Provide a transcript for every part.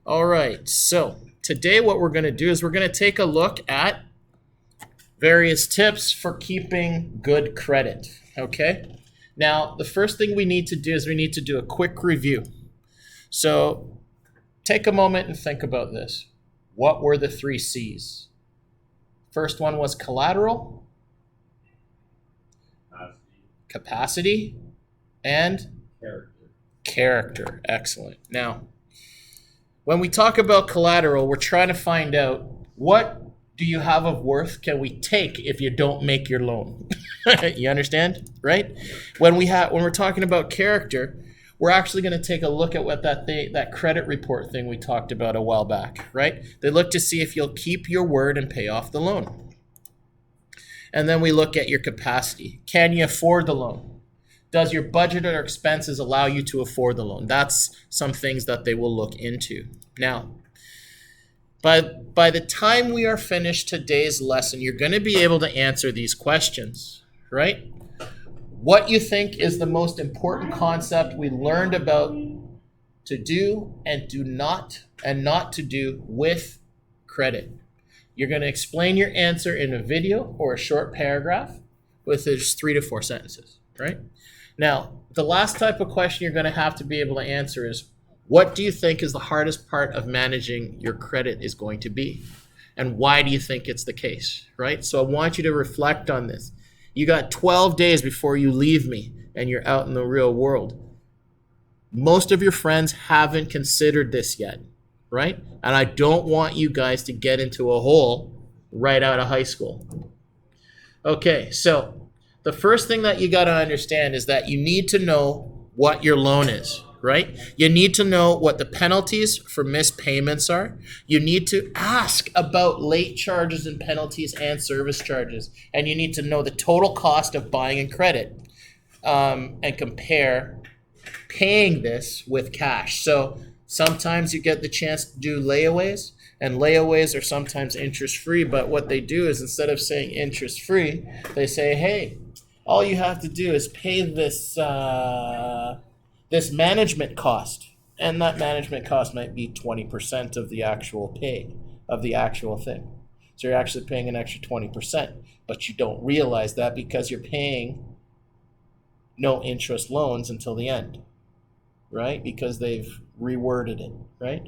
All right, so today what we're going to do is we're going to take a look at various tips for keeping good credit, okay? Now, the first thing we need to do is we need to do a quick review. So take a moment and think about this. What were the 3 C's? First one was collateral, capacity, and character. Excellent. Now, when we talk about collateral, we're trying to find out what do you have of worth can we take if you don't make your loan. You understand, right? When we're talking about character, we're actually going to take a look at what that credit report thing we talked about a while back, right? They look to see if you'll keep your word and pay off the loan. And then we look at your capacity. Can you afford the loan? Does your budget or expenses allow you to afford the loan? That's some things that they will look into. Now, by the time we are finished today's lesson, you're going to be able to answer these questions, right? What you think is the most important concept we learned about to do and not to do with credit. You're going to explain your answer in a video or a short paragraph with just 3 to 4 sentences, right? Now, the last type of question you're going to have to be able to answer is, what do you think is the hardest part of managing your credit is going to be? And why do you think it's the case, right? So I want you to reflect on this. You got 12 days before you leave me and you're out in the real world. Most of your friends haven't considered this yet, right? And I don't want you guys to get into a hole right out of high school. Okay, so the first thing that you got to understand is that you need to know what your loan is, right? You need to know what the penalties for missed payments are. You need to ask about late charges and penalties and service charges. And you need to know the total cost of buying in credit and compare paying this with cash. So sometimes you get the chance to do layaways, and layaways are sometimes interest-free, but what they do is instead of saying interest-free, they say, hey, all you have to do is pay this management cost, and that management cost might be 20% of the actual pay of the actual thing. So you're actually paying an extra 20%, but you don't realize that because you're paying no interest loans until the end, right? Because they've reworded it, right?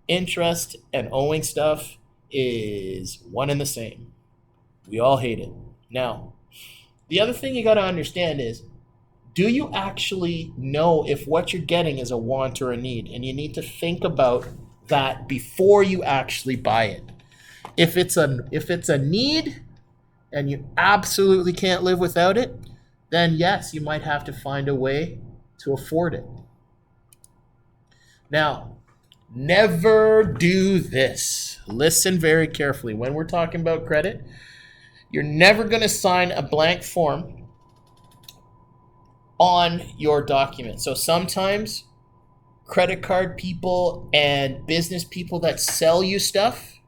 Interest and owing stuff is one and the same. We all hate it. Now, the other thing you got to understand is, do you actually know if what you're getting is a want or a need? And you need to think about that before you actually buy it. If it's a need and you absolutely can't live without it, then yes, you might have to find a way to afford it. Now, never do this. Listen very carefully. When we're talking about credit, you're never going to sign a blank form on your document. So sometimes credit card people and business people that sell you stuff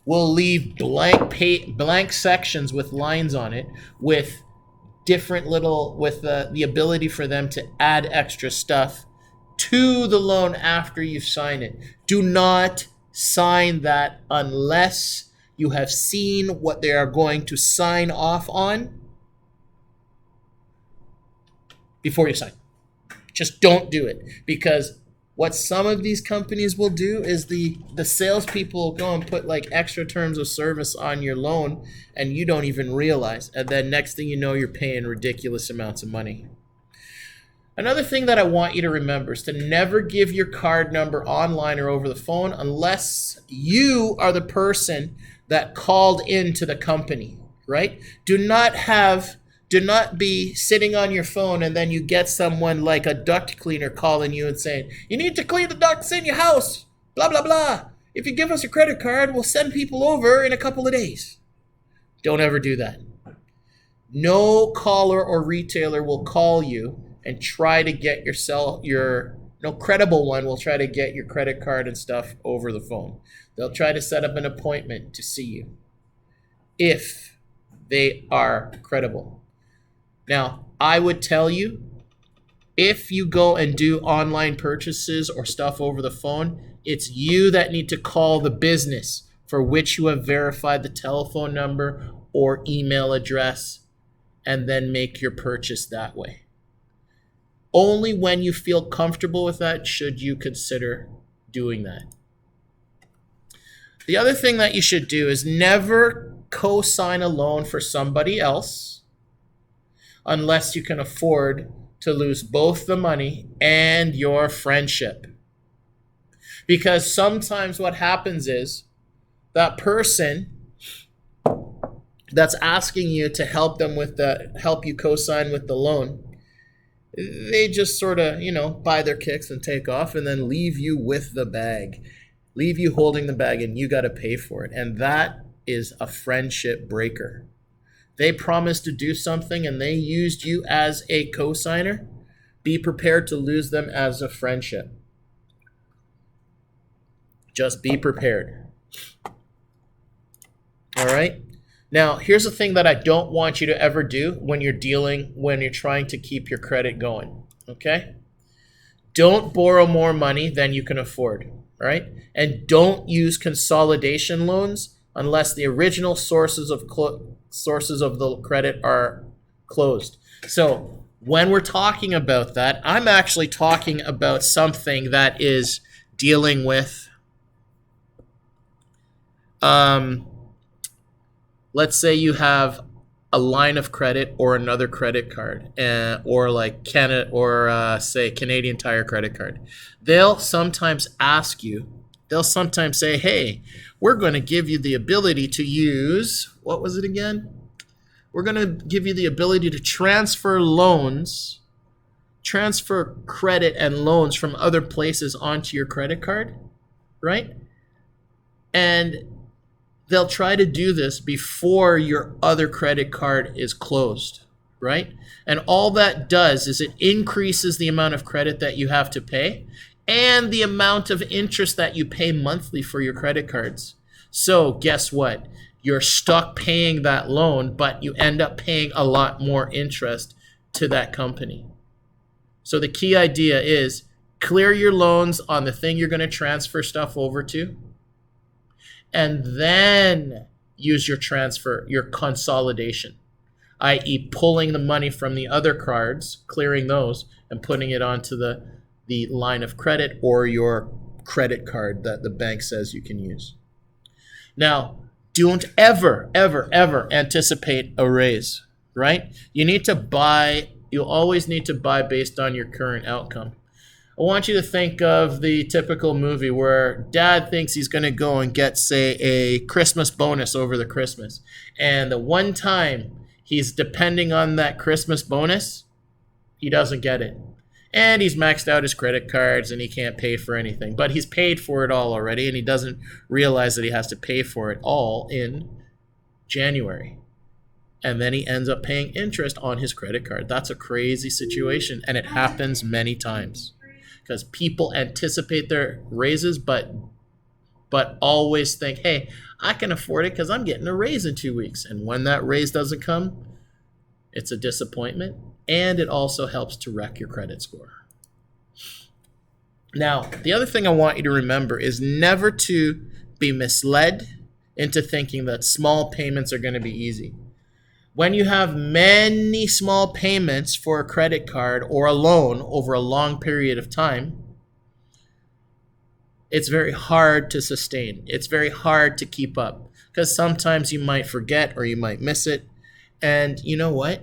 will leave blank sections with lines on it with the ability for them to add extra stuff to the loan after you sign it. Do not sign that unless you have seen what they are going to sign off on before you sign. Just don't do it, because what some of these companies will do is the salespeople will go and put like extra terms of service on your loan and you don't even realize. And then next thing you know, you're paying ridiculous amounts of money. Another thing that I want you to remember is to never give your card number online or over the phone unless you are the person that called into the company, right? Do not be sitting on your phone and then you get someone like a duct cleaner calling you and saying, you need to clean the ducts in your house, blah, blah, blah. If you give us a credit card, we'll send people over in a couple of days. Don't ever do that. No caller or retailer will call you and try to get no credible one will try to get your credit card and stuff over the phone. They'll try to set up an appointment to see you if they are credible. Now, I would tell you if you go and do online purchases or stuff over the phone, it's you that need to call the business for which you have verified the telephone number or email address and then make your purchase that way. Only when you feel comfortable with that should you consider doing that. The other thing that you should do is never co-sign a loan for somebody else unless you can afford to lose both the money and your friendship. Because sometimes what happens is that person that's asking you to help you co-sign with the loan, they just sort of, buy their kicks and take off and then leave you with the bag. Leave you holding the bag and you got to pay for it. And that is a friendship breaker. They promised to do something and they used you as a co-signer. Be prepared to lose them as a friendship. Just be prepared. All right? Now, here's the thing that I don't want you to ever do when you're trying to keep your credit going, okay? Don't borrow more money than you can afford, right? And don't use consolidation loans unless the original sources of the credit are closed. So when we're talking about that, I'm actually talking about something that is dealing with let's say you have a line of credit or another credit card, or like Canada, or say Canadian Tire credit card. They'll sometimes say, hey, we're going to give you the ability to use, what was it again? We're going to give you the ability to transfer credit and loans from other places onto your credit card, right? And they'll try to do this before your other credit card is closed, right? And all that does is it increases the amount of credit that you have to pay and the amount of interest that you pay monthly for your credit cards. So guess what? You're stuck paying that loan, but you end up paying a lot more interest to that company. So the key idea is clear your loans on the thing you're going to transfer stuff over to, and then use your consolidation, i.e. pulling the money from the other cards, clearing those, and putting it onto the line of credit or your credit card that the bank says you can use. Now, don't ever, ever, ever anticipate a raise, right? You always need to buy based on your current outcome. I want you to think of the typical movie where dad thinks he's going to go and get, say, a Christmas bonus over the Christmas. And the one time he's depending on that Christmas bonus, he doesn't get it. And he's maxed out his credit cards and he can't pay for anything. But he's paid for it all already and he doesn't realize that he has to pay for it all in January. And then he ends up paying interest on his credit card. That's a crazy situation, and it happens many times. Because people anticipate their raises, but always think, hey, I can afford it because I'm getting a raise in 2 weeks. And when that raise doesn't come, it's a disappointment, and it also helps to wreck your credit score. Now, the other thing I want you to remember is never to be misled into thinking that small payments are going to be easy. When you have many small payments for a credit card or a loan over a long period of time, it's very hard to sustain. It's very hard to keep up because sometimes you might forget or you might miss it. And you know what?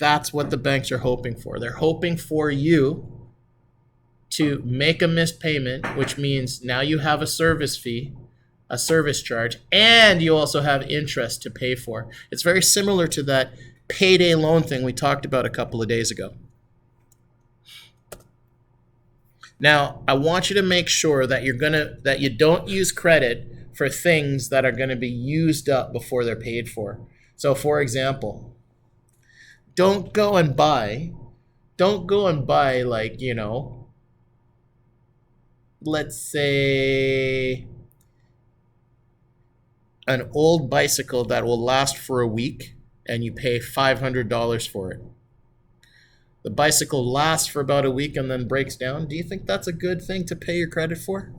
That's what the banks are hoping for. They're hoping for you to make a missed payment, which means now you have a service fee, a service charge, and you also have interest to pay for. It's very similar to that payday loan thing we talked about a couple of days ago. Now, I want you to make sure that you don't use credit for things that are going to be used up before they're paid for. So, for example, don't go and buy like, let's say an old bicycle that will last for a week and you pay $500 for it. The bicycle lasts for about a week and then breaks down. Do you think that's a good thing to pay your credit for?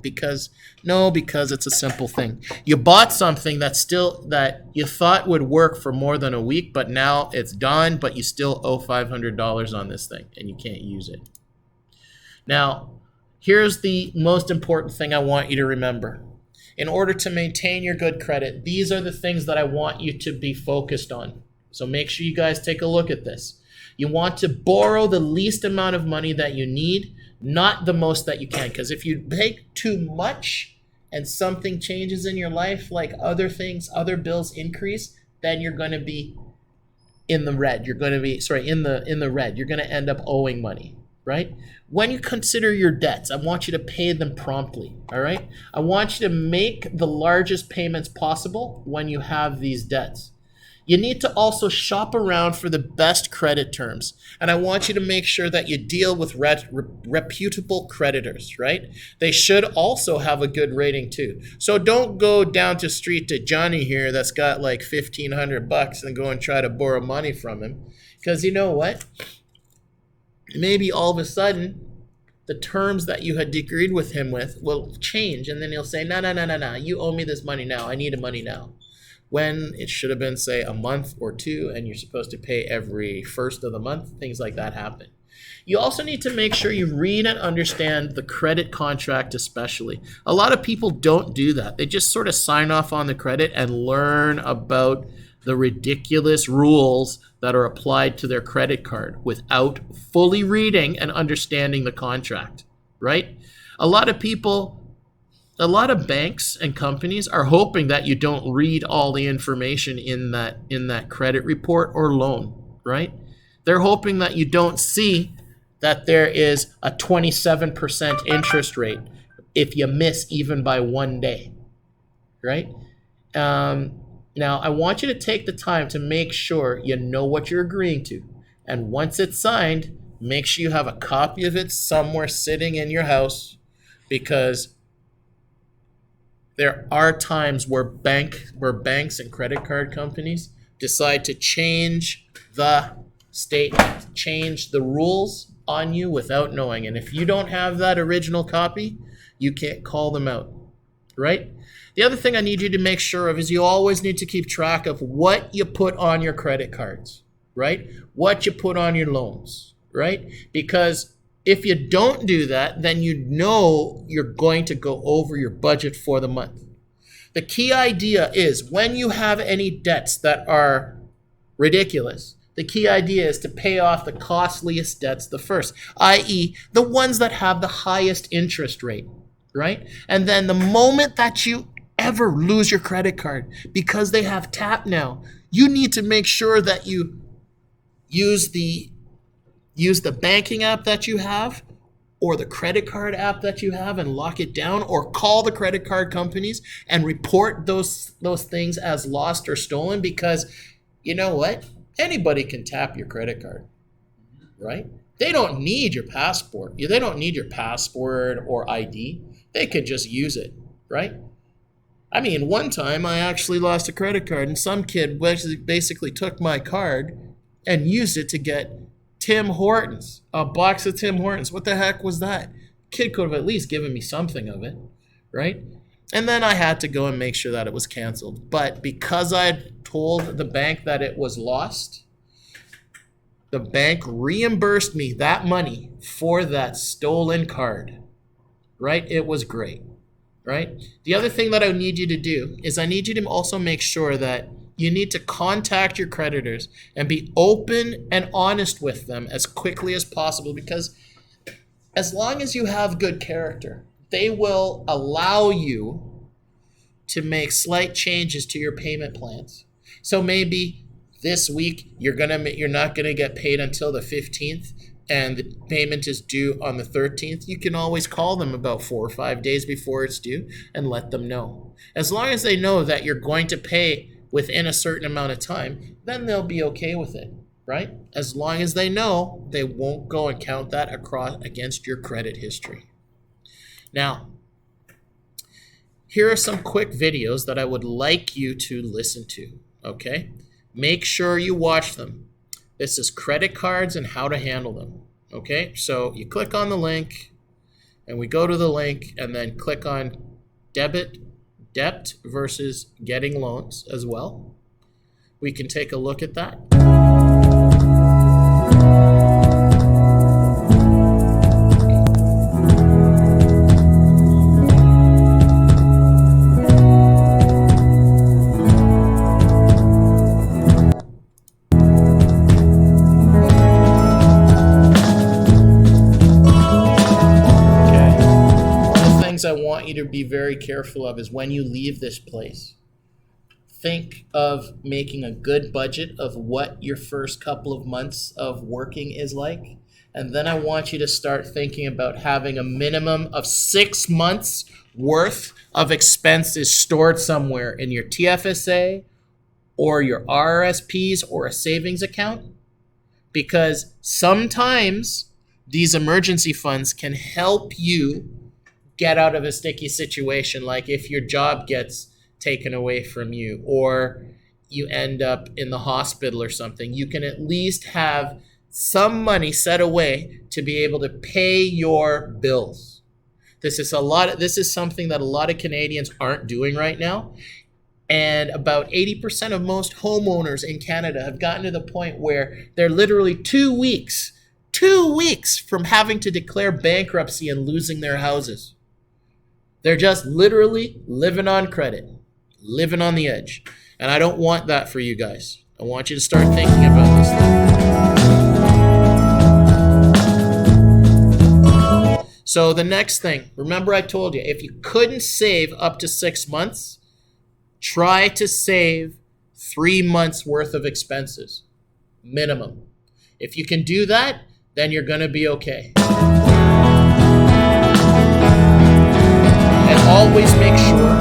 Because it's a simple thing. You bought something that you thought would work for more than a week, but now it's done, but you still owe $500 on this thing and you can't use it. Now, here's the most important thing I want you to remember. In order to maintain your good credit, these are the things that I want you to be focused on. So make sure you guys take a look at this. You want to borrow the least amount of money that you need, not the most that you can. Because if you take too much and something changes in your life, like other things, other bills increase, then you're going to be in the red. You're going to be, in the red. You're going to end up owing money, right? When you consider your debts, I want you to pay them promptly, all right? I want you to make the largest payments possible when you have these debts. You need to also shop around for the best credit terms. And I want you to make sure that you deal with reputable creditors, right? They should also have a good rating too. So don't go down to street to Johnny here that's got like $1,500 and go and try to borrow money from him. Because you know what? Maybe all of a sudden, the terms that you had agreed with him with will change. And then he'll say, no, you owe me this money now. I need the money now. When it should have been, say, a month or two, and you're supposed to pay every first of the month, things like that happen. You also need to make sure you read and understand the credit contract especially. A lot of people don't do that. They just sort of sign off on the credit and learn about the ridiculous rules that are applied to their credit card without fully reading and understanding the contract, right? A lot of banks and companies are hoping that you don't read all the information in that credit report or loan, right? They're hoping that you don't see that there is a 27% interest rate if you miss even by 1 day, right? Now, I want you to take the time to make sure you know what you're agreeing to. And once it's signed, make sure you have a copy of it somewhere sitting in your house, because there are times where banks and credit card companies decide to change the statement, change the rules on you without knowing. And if you don't have that original copy, you can't call them out, right? The other thing I need you to make sure of is you always need to keep track of what you put on your credit cards, right? What you put on your loans, right? Because if you don't do that, then you know you're going to go over your budget for the month. The key idea is when you have any debts that are ridiculous, the key idea is to pay off the costliest debts the first, i.e. the ones that have the highest interest rate, right? And then the moment that you ever lose your credit card because they have tap now, you need to make sure that you use the banking app that you have or the credit card app that you have and lock it down, or call the credit card companies and report those things as lost or stolen, because you know what? Anybody can tap your credit card, right? They don't need your passport. They don't need your password or ID. They could just use it, right? I mean, one time I actually lost a credit card and some kid basically took my card and used it to get Tim Hortons, a box of Tim Hortons. What the heck was that? Kid could have at least given me something of it, right? And then I had to go and make sure that it was canceled. But because I told the bank that it was lost, the bank reimbursed me that money for that stolen card, right? It was great, right? The other thing that I need you to do is I need you to also make sure that you need to contact your creditors and be open and honest with them as quickly as possible, because as long as you have good character, they will allow you to make slight changes to your payment plans. So maybe this week you're not gonna get paid until the 15th, and the payment is due on the 13th. You can always call them about 4 or 5 days before it's due and let them know. As long as they know that you're going to pay within a certain amount of time, then they'll be okay with it, right? As long as they know, they won't go and count that against your credit history. Now, here are some quick videos that I would like you to listen to, okay? Make sure you watch them. This is credit cards and how to handle them. Okay, so you click on the link, and we go to the link, and then click on debt versus getting loans as well. We can take a look at that. I want you to be very careful of is when you leave this place, think of making a good budget of what your first couple of months of working is like. And then I want you to start thinking about having a minimum of 6 months worth of expenses stored somewhere in your TFSA or your RRSPs or a savings account, because sometimes these emergency funds can help you get out of a sticky situation, like if your job gets taken away from you or you end up in the hospital or something. You can at least have some money set away to be able to pay your bills. This is something that a lot of Canadians aren't doing right now. And about 80% of most homeowners in Canada have gotten to the point where they're literally 2 weeks from having to declare bankruptcy and losing their houses. They're just literally living on credit, living on the edge. And I don't want that for you guys. I want you to start thinking about this thing. So the next thing, remember I told you, if you couldn't save up to 6 months, try to save 3 months worth of expenses, minimum. If you can do that, then you're going to be okay. And always make sure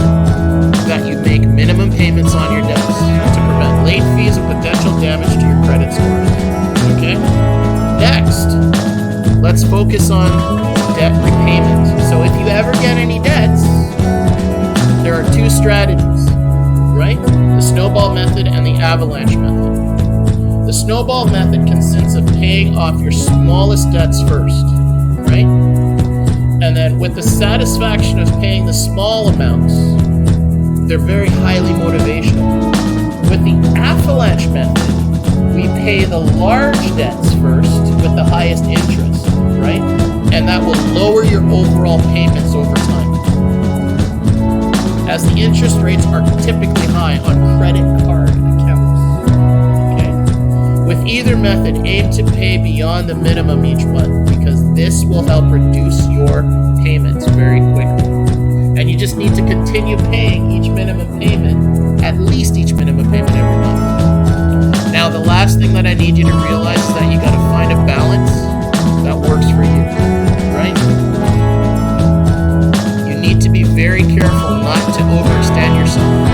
that you make minimum payments on your debts to prevent late fees and potential damage to your credit scores. Okay? Next, let's focus on debt repayment. So if you ever get any debts, there are 2 strategies, right? The snowball method and the avalanche method. The snowball method consists of paying off your smallest debts first, right? And then with the satisfaction of paying the small amounts, they're very highly motivational. With the avalanche method, we pay the large debts first with the highest interest, right? And that will lower your overall payments over time, as the interest rates are typically high on credit card accounts. Okay? With either method, aim to pay beyond the minimum each month, because this will help reduce your payments very quickly. And you just need to continue paying each minimum payment, at least each minimum payment every month. Now, the last thing that I need you to realize is that you got to find a balance that works for you, right? You need to be very careful not to overextend yourself,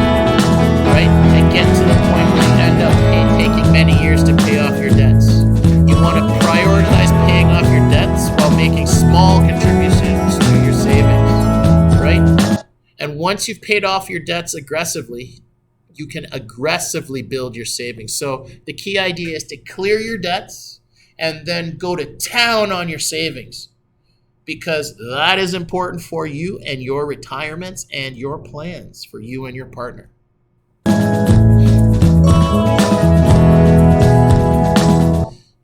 right? And get to the point where you end up taking many years to pay off your debts. You want to prioritize paying off your debts while making small contributions to your savings, right? And once you've paid off your debts aggressively, you can aggressively build your savings. So the key idea is to clear your debts and then go to town on your savings, because that is important for you and your retirements and your plans for you and your partner.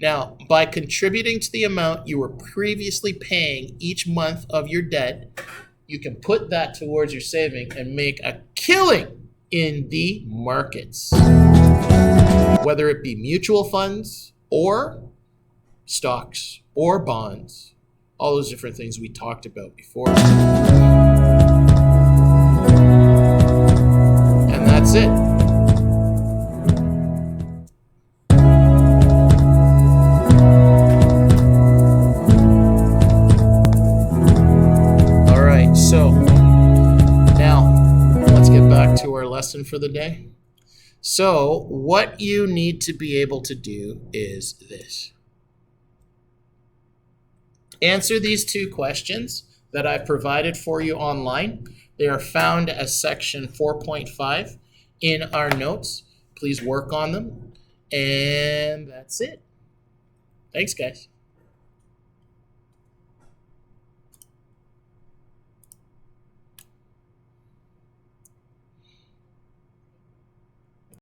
Now, by contributing to the amount you were previously paying each month of your debt, you can put that towards your saving and make a killing in the markets, whether it be mutual funds or stocks or bonds, all those different things we talked about before. And that's it. All right, so now let's get back to our lesson for the day. So what you need to be able to do is this. Answer these 2 questions that I've provided for you online. They are found as section 4.5 in our notes. Please work on them. And that's it. Thanks, guys.